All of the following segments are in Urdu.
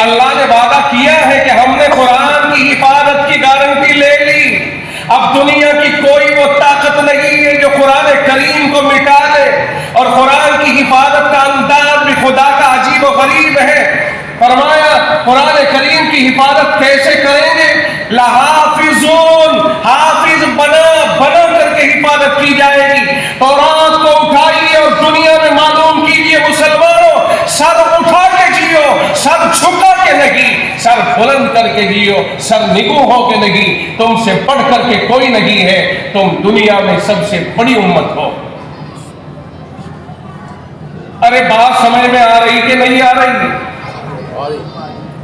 اللہ نے وعدہ کیا ہے کہ ہم نے قرآن کی حفاظت کی گارنٹی لے لی، اب دنیا کی کوئی وہ طاقت نہیں ہے جو قرآن کریم کو مٹا دے. اور قرآن کی حفاظت کا انداز بھی خدا کا عجیب و غریب ہے. فرمایا قرآن کریم کی حفاظت کیسے کریں گے؟ لحافظون، حافظ بنا کر کے حفاظت کی جائے گی. تورات کو اٹھائیے اور دنیا میں معلوم کیجیے مسلمانوں، سر اٹھا کے جیو، سر جھکا کے نہیں، سر بلند کر کے جیو، سر نگو ہو کے نہیں. تم سے بڑھ کر کے کوئی نہیں ہے، تم دنیا میں سب سے بڑی امت ہو. ارے بات سمجھ میں آ رہی کہ نہیں آ رہی؟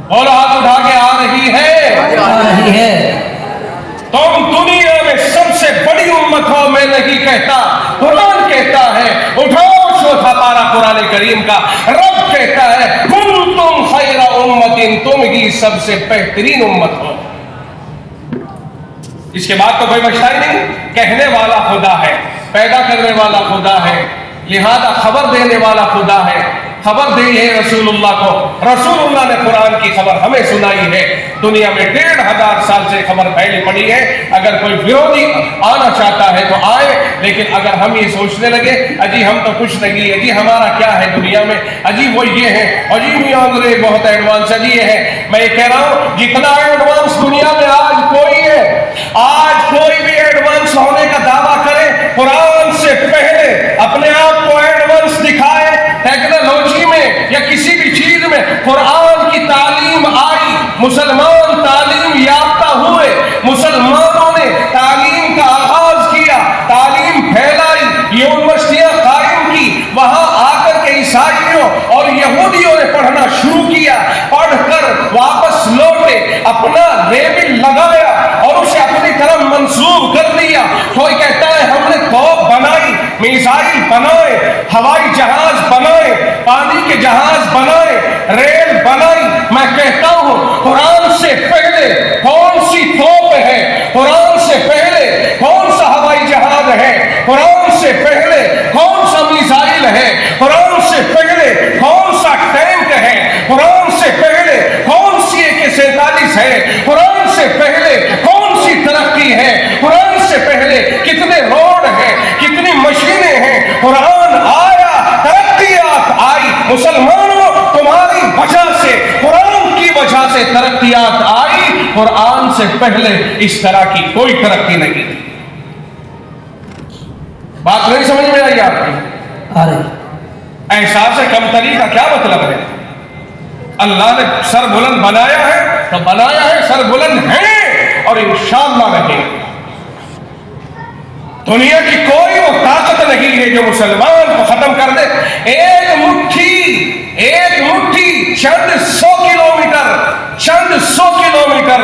اور ہاتھ اٹھا کے آ رہی ہے. تم دنیا میں سب سے بڑی امت ہو، میں نہیں کہتا، قرآن کہتا ہے. اٹھاؤ چوتھا پارہ قرآن کریم کا، رب کہتا ہے کنتم خیر امت، تم ہی سب سے بہترین امت ہو. اس کے بعد تو کوئی بچتا ہی نہیں. کہنے والا خدا ہے، پیدا کرنے والا خدا ہے، لہذا خبر دینے والا خدا ہے. خبر دی ہے رسول اللہ کو، رسول اللہ نے قرآن کی خبر ہمیں سنائی ہے. دنیا میں 1500 سال سے خبر پھیلی پڑی ہے. اگر کوئی ورودھی آنا چاہتا ہے تو آئے، لیکن اگر ہم یہ سوچنے لگے اجی ہم تو کچھ نہیں، اجی ہمارا کیا ہے دنیا میں، اجی وہ یہ ہے، اجی میاں انگریز بہت ایڈوانس، اجی یہ ہے. میں یہ کہہ رہا ہوں جتنا ایڈوانس دنیا میں آج کوئی ہے، آج کوئی بھی ایڈوانس ہونے کا دعویٰ کرے، قرآن سے پہلے اپنے آپ کو ایڈوانس دکھائے. ٹیکنالوجی میں یا کسی بھی چیز میں قرآن کی تعلیم آئی، مسلمان تعلیم یافتہ ہوئے، مسلمانوں نے تعلیم کا آغاز کیا، تعلیم پھیلائی، یونیورسٹیاں قائم کی، وہاں آ کر کے عیسائیوں اور یہودیوں نے پڑھنا شروع کیا، پڑھ کر واپس لوٹے، اپنا لیبل لگایا اور اسے اپنی طرف منسوب کر دیا. کوئی کہتا ہے ہم نے توپ بنائی، میزائل بنائے، ہوائی جہاز بنائے، پانی کے جہاز بنائے، ریل بنائی. میں کہتا ہوں قرآن سے پہلے کون سی توپ ہے، قرآن سے پہلے کون سا ہوائی جہاز ہے، قرآن سے پہلے کون سا میزائل ہے، قرآن سے پہلے کون سا ٹینک ہے، قرآن سے پہلے کون سی AK-47 ہے، قرآن سے پہلے کون سی ترقی ہے، قرآن سے پہلے کتنے روڈ ہیں، کتنی مشینیں ہیں. قرآن آیا، ترقیات آئی. مسلمانوں تمہاری وجہ سے، قرآن کی وجہ سے ترقیات آئی. قرآن سے پہلے اس طرح کی کوئی ترقی نہیں تھی. بات نہیں سمجھ میں آئی آپ کی؟ احساس کمتری کا کیا مطلب ہے؟ اللہ نے سر بلند بنایا ہے تو بنایا ہے، سر بلند ہے اور انشاءاللہ رہے. دنیا کی کوئی وہ طاقت نہیں ہے جو مسلمان کو ختم کر دے. ایک مٹھی چند سو کلومیٹر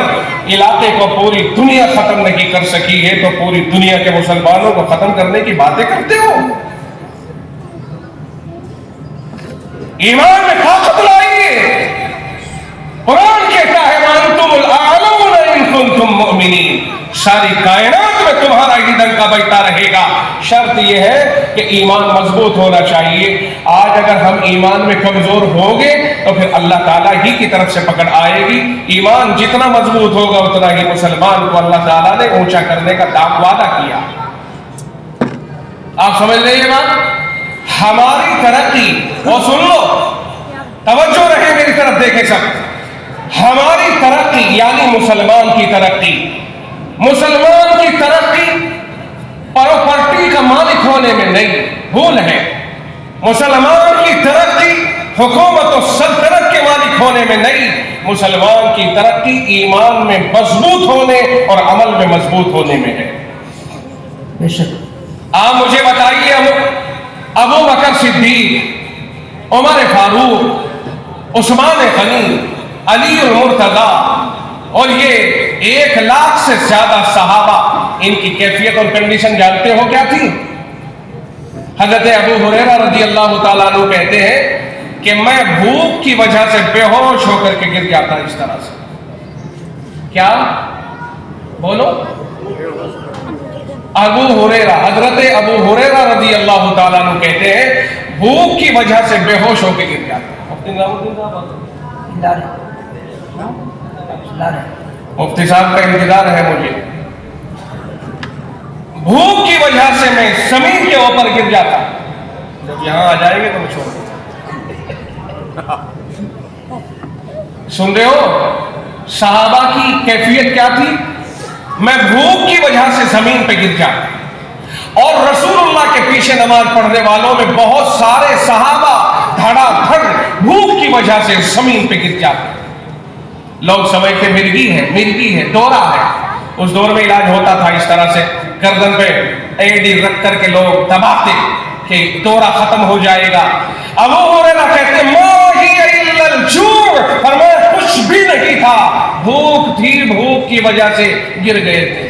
علاقے کو پوری دنیا ختم نہیں کر سکی ہے، تو پوری دنیا کے مسلمانوں کو ختم کرنے کی باتیں کرتے ہو. ایمان میں طاقت لائیے. قرآن کہتا ہے وَأَنْتُمُ الْأَعْلَوْنَ إِن كُنتُم مُؤْمِنِينَ. ساری کائنات میں تمہارا ہی ڈنکا بجتا رہے گا. شرط یہ ہے کہ ایمان مضبوط ہونا چاہیے. آج اگر ہم ایمان میں کمزور ہوں گے تو پھر اللہ تعالیٰ ہی کی طرف سے پکڑ آئے گی. ایمان جتنا مضبوط ہوگا اتنا ہی مسلمان کو اللہ تعالیٰ نے اونچا کرنے کا وعدہ کیا. آپ سمجھ لیں یہ بات؟ ہماری ترقی، وہ سن لو، توجہ رہے میری طرف دیکھیں سب. ہماری ترقی یعنی مسلمان کی ترقی، مسلمان کی ترقی پراپرٹی کا مالک ہونے میں نہیں، بھول ہے. مسلمان کی ترقی حکومت و سلطنت کے مالک ہونے میں نہیں. مسلمان کی ترقی ایمان میں مضبوط ہونے اور عمل میں مضبوط ہونے میں ہے. بے شک. آپ مجھے بتائیے ابو بکر صدیق، عمر فاروق، عثمان غنی، علی المرتضی اور یہ 1,00,000 سے زیادہ صحابہ، ان کی کیفیت اور کنڈیشن جانتے ہو کیا تھی؟ حضرت ابو ہریرہ رضی اللہ تعالیٰ عنہ کہتے ہیں کہ میں بھوک کی وجہ سے بے ہوش ہو کر کے گر جاتا اس طرح سے. کیا بولو؟ ابو ہریرہ، حضرت ابو ہریرہ رضی اللہ تعالیٰ عنہ کہتے ہیں بھوک کی وجہ سے بے ہوش ہو کے گر جاتا. لا رہے مفتی صاحب کا انتظار ہے مجھے. بھوک کی وجہ سے میں زمین کے اوپر گر جاتا. جب یہاں آ جائیں گے تو میں چھوڑ دوں. سن رہے ہو صحابہ کی کیفیت کیا تھی؟ میں بھوک کی وجہ سے زمین پہ گر جاتا. اور رسول اللہ کے پیچھے نماز پڑھنے والوں میں بہت سارے صحابہ دھڑا دھڑ بھوک کی وجہ سے زمین پہ گر جاتے. لوگ سمجھتے مرگی ہے دورہ ہے. اس دور میں علاج ہوتا تھا اس طرح سے, گردن پہ ایڈی رکھ کر کے لوگ دباتے کہ دورہ ختم ہو جائے گا. ابو ہریرہ کہتے ما ہی الا الجوع, فرمایا کچھ بھی نہیں تھا, بھوک تھی, بھوک کی وجہ سے گر گئے تھے,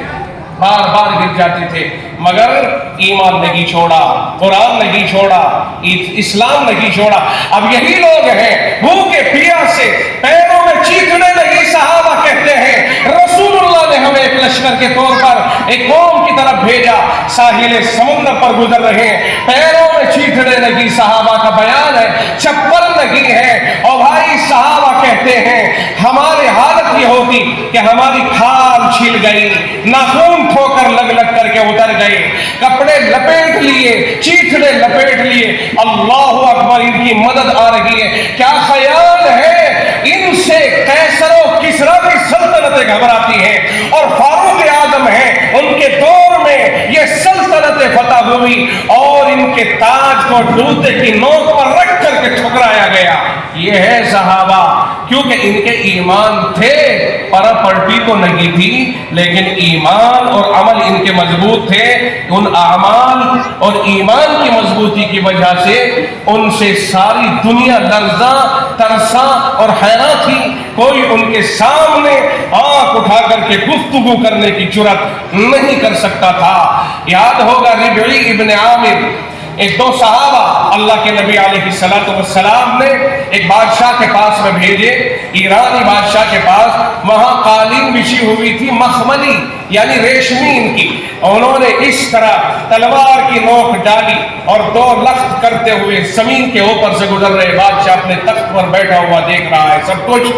بار بار گر جاتے تھے, مگر ایمان نہیں چھوڑا, قرآن نہیں چھوڑا, اسلام نہیں چھوڑا. اب یہی لوگ ہیں بھوکے پیاس سے پیروں میں چیخنے لگی. صحابہ کہتے ہیں رسول اللہ نے ہمیں ایک لشکر کے طور پر ایک قوم کی طرف بھیجا, ساحل سمندر پر گزر رہے ہیں, پیروں میں چیخنے لگی. صحابہ کا بیان ہے چپل نہیں ہے. اور بھائی صحابہ کہتے ہیں ہماری حالت یہ ہوتی کہ ہماری کھال چھل گئی, ناخون ٹھوکر لگ لگ کر کے اتر گئے, کپڑے لپیٹ لیے, چیخنے لپیٹ لیے. اللہ اکبر, ان کی مدد آ رہی ہے. کیا خیال ہے ان سے قیصر و کسریٰ کی سلطنتیں گھبراتی ہیں, اور فاروق اعظم ہیں ان کے دور میں یہ سلطنتیں فتح ہوئی, اور ان کے تاج کو جوتے کی نوک پر رکھ کر کے ٹھکرایا گیا. یہ ہے صحابہ, کیونکہ ان کے ایمان تھے, پلٹی تو نہیں تھی, لیکن ایمان اور عمل ان کے مضبوط تھے. ان اعمال اور ایمان کی مضبوطی کی وجہ سے ان سے ساری دنیا لرزاں ترساں اور حیران تھی. کوئی ان کے سامنے آنکھ اٹھا کر کے گفتگو کرنے کی جرأت نہیں کر سکتا تھا. یاد ہوگا ربعی ابن عامر, ایک دو صحابہ اللہ کے نبی علیہ السلام نے ایک بادشاہ کے پاس میں بھیجے, ایرانی بادشاہ کے پاس. وہاں قالین بچھی ہوئی تھی مخملی یعنی ریشمی ان کی. انہوں نے اس طرح تلوار کی نوک ڈالی اور دو لخت کرتے ہوئے زمین کے اوپر سے گزر رہے. بادشاہ اپنے تخت پر بیٹھا ہوا دیکھ رہا ہے سب کچھ,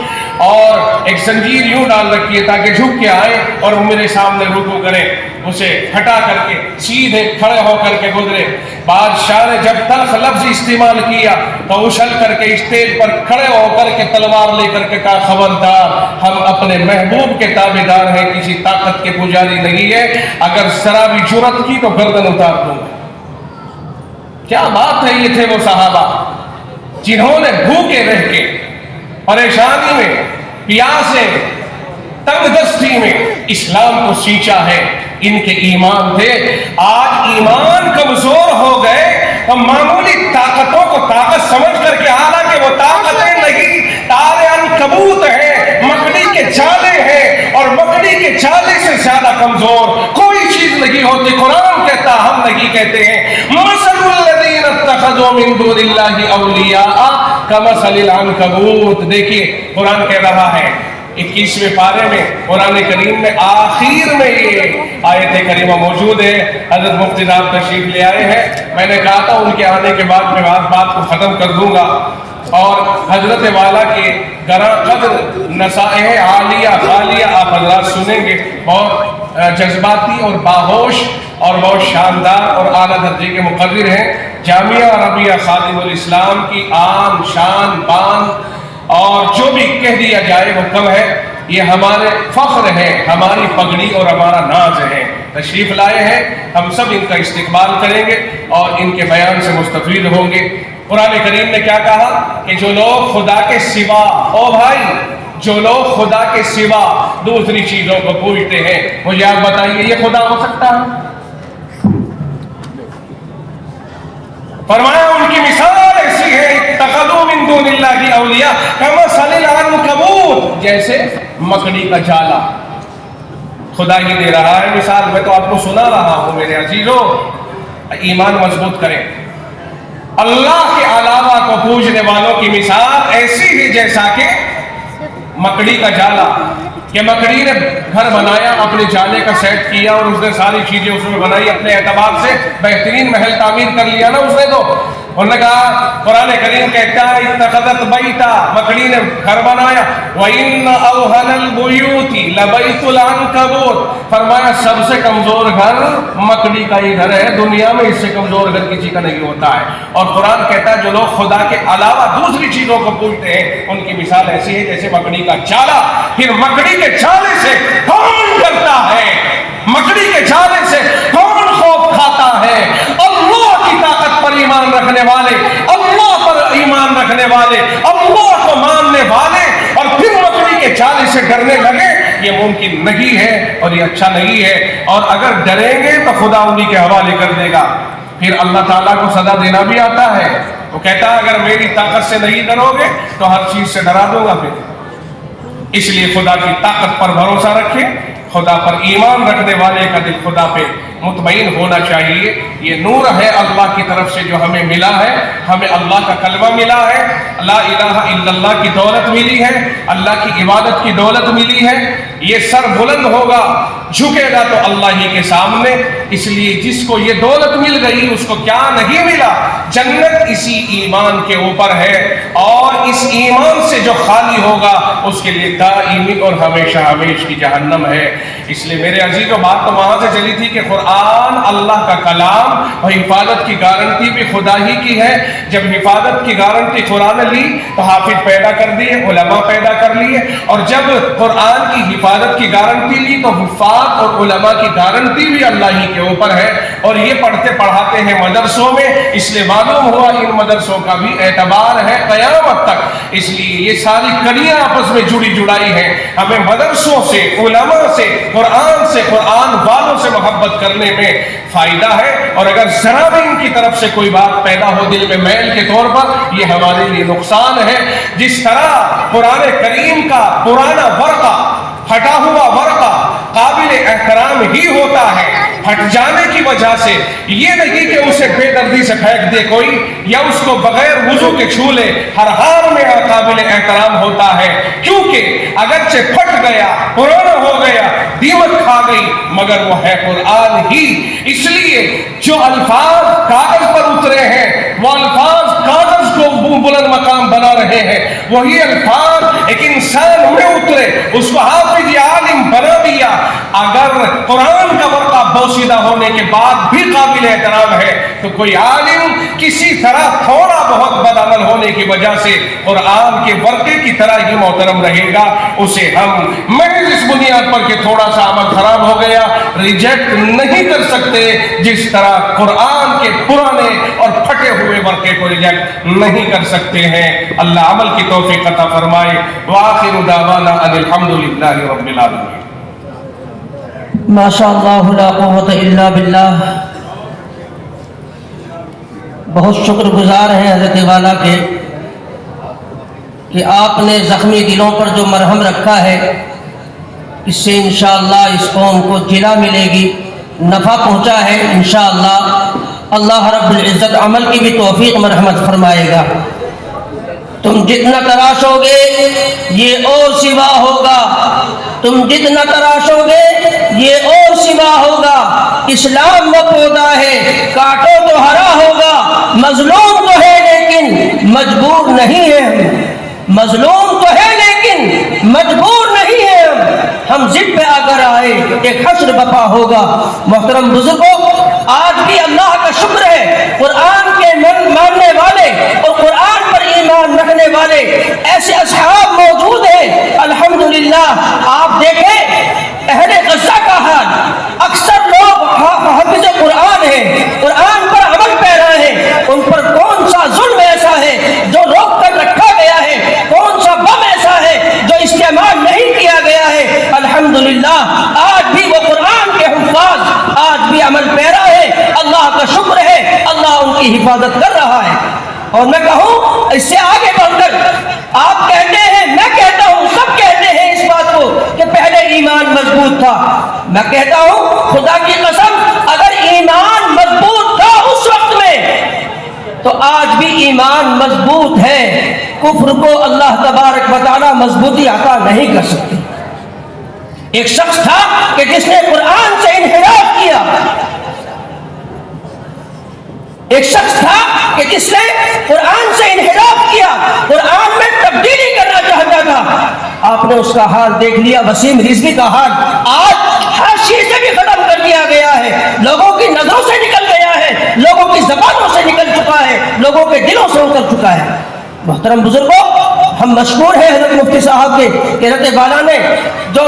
اور ایک زنجیر یوں ڈال رکھی ہے تاکہ جھک کے آئے اور وہ میرے سامنے رکوع کرے. اسے ہٹا کر کے سیدھے کھڑے ہو کر کے گزرے. بادشاہ نے جب تلخ لفظ استعمال کیا تو اچھل کر کے اسٹیج پر کھڑے ہو کر کے تلوار لے کر کے کہا خبردار, ہم اپنے محبوب کے تابعدار ہیں, کسی طاقت کے پجاری نہیں ہے. اگر ذرا بھی جرأت کی تو گردن اتار دوں گا. کیا بات ہے, یہ تھے وہ صحابہ جنہوں نے بھوکے رہ کے, پریشانی میں, پیاسے, تنگ دستی میں اسلام کو سینچا ہے. ان کے ایمان تھے. آج ایمان کمزور ہو گئے تو معمولی طاقتوں کو طاقت سمجھ کر کے, حالانکہ وہ طاقتیں نہیں, تارے عنکبوت ہیں, مکڑی کے جالے ہیں, اور مکڑی کے جالے سے زیادہ کمزور کوئی چیز نہیں ہوتی. قرآن کہتا, ہم نہیں کہتے ہیں. مثل الذین اتخذوا من دون اللہ اولیاء کمثل العنکبوت. دیکھیے قرآن کہہ رہا ہے 21ویں پارے میں, قرآن کریم میں آخر میں یہ آیت کریمہ موجود ہے. حضرت مفتی صاحب تشریف لے آئے ہیں. میں نے کہا تھا ان کے آنے کے بعد میں بات کو ختم کر دوں گا, اور حضرت والا کے گراں قدر نصائح عالیہ خالیہ آپ حضرات سنیں گے. بہت جذباتی اور باہوش اور بہت شاندار اور اعلیٰ درجے کے مقرر ہیں. جامعہ عربیہ خادم الاسلام کی آن شان بان اور جو بھی کہہ دیا جائے وہ کم ہے. یہ ہمارے فخر ہے, ہماری پگڑی اور ہمارا ناز ہے. تشریف لائے ہیں, ہم سب ان کا استقبال کریں گے اور ان کے بیان سے مستفید ہوں گے. قرآن کریم نے کیا کہا کہ جو لوگ خدا کے سوا, او بھائی, جو لوگ خدا کے سوا دوسری چیزوں کو پوجتے ہیں, مجھے آپ بتائیے یہ خدا ہو سکتا ہے؟ فرمایا ان کی مثال ایسی ہے اتخذوا من دون اللہ اولیاء کمثل العنکبوت, جیسے مکڑی کا جالا. خدا ہی دے رہا ہے مثال, میں تو آپ کو سنا رہا ہوں. میرے عزیزو, ایمان مضبوط کریں. اللہ کے علاوہ کو پوجنے والوں کی مثال ایسی ہے جیسا کہ مکڑی کا جالا. کہ مکڑی نے گھر بنایا, اپنے جالے کا سیٹ کیا اور اس نے ساری چیزیں اس میں بنائی, اپنے اعتبار سے بہترین محل تعمیر کر لیا نا اس نے. تو انہوں نے کہا قرآن کریم کہتا ہے اتخذت بیتا، مکڑی نے گھر بنایا، وَإِنَّ أَوْهَنَ الْبُيُوتِ لَبَيْتُ الْعَنْكَبُوتِ، فرمایا سب سے کمزور گھر مکڑی کا ہی گھر ہے، دنیا میں اس سے کمزور گھر کسی کا نہیں ہوتا ہے۔ اور قرآن کہتا ہے جو لوگ خدا کے علاوہ دوسری چیزوں کو پوجتے ہیں ان کی مثال ایسی ہے جیسے مکڑی کا چالا۔ پھر مکڑی کے چالے سے کون ڈرتا ہے؟ مکڑی کے چالے سے کون خوف کھاتا ہے؟ اللہ کی طاقت پر ایمان رکھنے والے، اللہ پر ایمان رکھنے والے، اللہ کو ماننے والے، اور پھر مکڑی کے چالے سے ڈرنے لگے، یہ ممکن نہیں ہے اور یہ اچھا نہیں ہے۔ اور اگر ڈریں گے تو خدا انہی کے حوالے کر دے گا۔ پھر اللہ تعالیٰ کو سزا دینا بھی آتا ہے، وہ کہتا ہے اگر میری طاقت سے نہیں ڈرو گے تو ہر چیز سے ڈرا دوں گا۔ پھر اس لیے خدا کی طاقت پر بھروسہ رکھیں، خدا پر ایمان رکھنے والے کا دل خدا پہ مطمئن ہونا چاہیے۔ یہ نور ہے اللہ کی طرف سے جو ہمیں ملا ہے، ہمیں اللہ کا کلمہ ملا ہے، لا الہ الا اللہ کی دولت ملی ہے، اللہ کی عبادت کی دولت ملی ہے۔ یہ سر بلند ہوگا، جھکے گا تو اللہ ہی کے سامنے۔ اس لیے جس کو یہ دولت مل گئی اس کو کیا نہیں ملا؟ جنت اسی ایمان کے اوپر ہے، اور اس ایمان سے جو خالی ہوگا اس کے لیے دائمی اور ہمیشہ ہمیش کی جہنم ہے۔ اس لیے میرے عزیزو بات تو وہاں سے چلی تھی کہ قرآن اللہ کا کلام اور حفاظت کی گارنٹی بھی خدا ہی کی ہے۔ جب حفاظت کی گارنٹی قرآن لی تو حافظ پیدا کر دیے، علماء پیدا کر لیے، اور جب قرآن کی حفاظت کی گارنٹی لی تو حفاظ اور علماء کی گارنٹی بھی اللہ ہی کے اوپر ہے، اور یہ پڑھتے پڑھاتے ہیں مدرسوں میں۔ اس لیے معلوم ہوا ان مدرسوں کا بھی اعتبار ہے قیامت تک۔ اس لیے یہ ساری کڑیاں آپس میں جڑی جڑائی ہیں۔ ہمیں مدرسوں سے، علماء سے، قرآن سے، قرآن والوں سے محبت کرنے میں فائدہ ہے، اور اگر ذرا بھی ان کی طرف سے کوئی بات پیدا ہو دل میں میل کے طور پر، یہ ہمارے لیے نقصان ہے۔ جس طرح قرآن کریم کا پرانا ورقہ، پھٹا ہوا ورقہ قابل احترام ہی ہوتا ہے، پھٹ جانے کی وجہ سے یہ نہیں کہ اسے بے دردی سے پھینک دے کوئی، یا اس کو بغیر وضو کے چھو لے، ہر حال میں قابل احترام ہوتا ہے، کیونکہ اگرچہ پھٹ گیا، پرانا ہو گیا، دیمک کھا گئی، مگر وہ ہے قرآن ہی۔ اس لیے جو الفاظ کاغذ پر اترے ہیں وہ الفاظ کاغذ کو بلند مقام بنا رہے ہیں، وہی الفاظ ایک انسان میں اترے، اس کو حافظ یا عالم بنا دیا۔ اگر قرآن کا ورقہ بوسیدہ ہونے کے بعد بھی قابل احترام ہے تو کوئی عالم کسی طرح تھوڑا بہت بدعمل ہونے کی وجہ سے قرآن کے ورقے کی طرح ہی محترم رہے گا، اسے ہم محض اس بنیاد پر کہ تھوڑا سا عمل خراب ہو گیا ریجیکٹ نہیں کر سکتے، جس طرح قرآن کے پرانے اور پھٹے ہوئے ورقے کو ریجیکٹ نہیں کر سکتے ہیں۔ اللہ عمل کی توفیق عطا فرمائے۔ وآخر دعوانا ان الحمدللہ رب العالمین۔ ماشاء اللہ لا قوت الا باللہ۔ بہت شکر گزار ہیں حضرت والا کے کہ آپ نے زخمی دلوں پر جو مرہم رکھا ہے، اس سے انشاءاللہ اس قوم کو جلا ملے گی، نفع پہنچا ہے انشاءاللہ۔ اللہ رب العزت عمل کی بھی توفیق مرحمت فرمائے گا۔ تم جتنا تراشو گے یہ اور سوا ہوگا، تم جتنا تراشو گے یہ اور سوا ہوگا۔ اسلام وہ پودا ہے، کاٹو تو ہرا ہوگا۔ مظلوم تو ہے لیکن مجبور نہیں ہے، مظلوم تو ہے لیکن مجبور نہیں ہے۔ ہم ضد پہ اگر آئے ایک حشر بپا ہوگا۔ محترم بزرگوں، آج بھی اللہ کا شکر ہے، قرآن کے ماننے والے اور قرآن پر ایمان رکھنے والے ایسے اصحاب موجود ہیں الحمدللہ۔ آپ دیکھیں اہل غزہ کا حال، اکثر لوگ حافظ قرآن ہیں، قرآن پر عمل پیرا ہیں، ان پر کون سا ظلم ایسا ہے جو روک کر رکھا گیا ہے، کون سا بم ایسا ہے جو استعمال نہیں کیا گیا ہے۔ الحمدللہ آج بھی وہ قرآن کے حفاظ، آج بھی عمل پیرا ہے۔ اللہ کا شکر ہے، اللہ ان کی حفاظت کر رہا ہے۔ اور میں کہوں اس سے آگے بڑھ کر، آپ کہتے ہیں، میں کہتا ہوں، سب کہتے ہیں اس بات کو کہ پہلے ایمان مضبوط تھا۔ میں کہتا ہوں خدا کی قسم، اگر ایمان مضبوط تھا اس وقت میں تو آج بھی ایمان مضبوط ہے۔ کفر کو اللہ تبارک و تعالی مضبوطی عطا نہیں کر سکتے۔ ایک شخص تھا کہ جس نے قرآن سے انحراف کیا، ایک شخص تھا کہ جس نے قرآن سے انحراف کیا، قرآن میں تبدیلی کرنا چاہتا تھا، آپ نے اس کا حال دیکھ لیا۔ وسیم رضوی کا حال آج حاشیے سے بھی ختم کر دیا گیا ہے، لوگوں کی نظروں سے نکل گیا ہے، لوگوں کی زبانوں سے نکل چکا ہے، لوگوں کے دلوں سے اتر چکا ہے۔ محترم بزرگوں، ہم مشکور ہیں حضرت مفتی صاحب کے کہ حضرت والا نے جو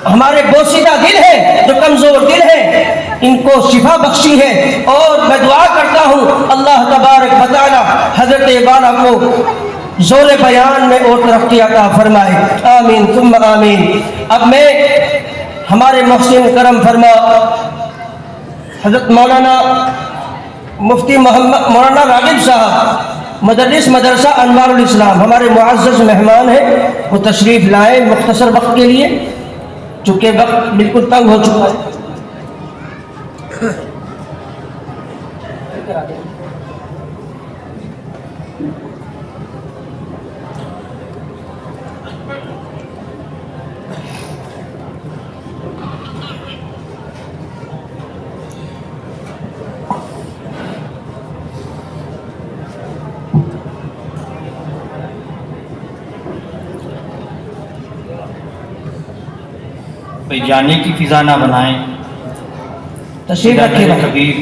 ہمارے بوسیدہ دل ہے، جو کمزور دل ہے، ان کو شفا بخشی ہے، اور میں دعا کرتا ہوں اللہ تبارک و تعالی حضرت والا کو زور بیان میں اور ترقی عطا فرمائے، آمین ثم آمین۔ اب میں ہمارے محسن کرم فرما حضرت مولانا مفتی محمد مولانا راغب صاحب مدرس مدرسہ انوار الاسلام ہمارے معزز مہمان ہیں، وہ تشریف لائیں مختصر وقت کے لیے، چونکہ وقت بالکل تنگ ہو چکا ہے۔ بھئی جانے کی فضا نہ بنائیں۔ تشریف رکھیے میرے کبیر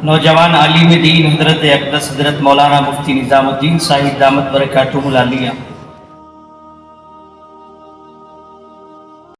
نوجوان عالم دین حضرت اقدس حضرت مولانا مفتی نظام الدین صاحب دامت برکاتہ العالیہ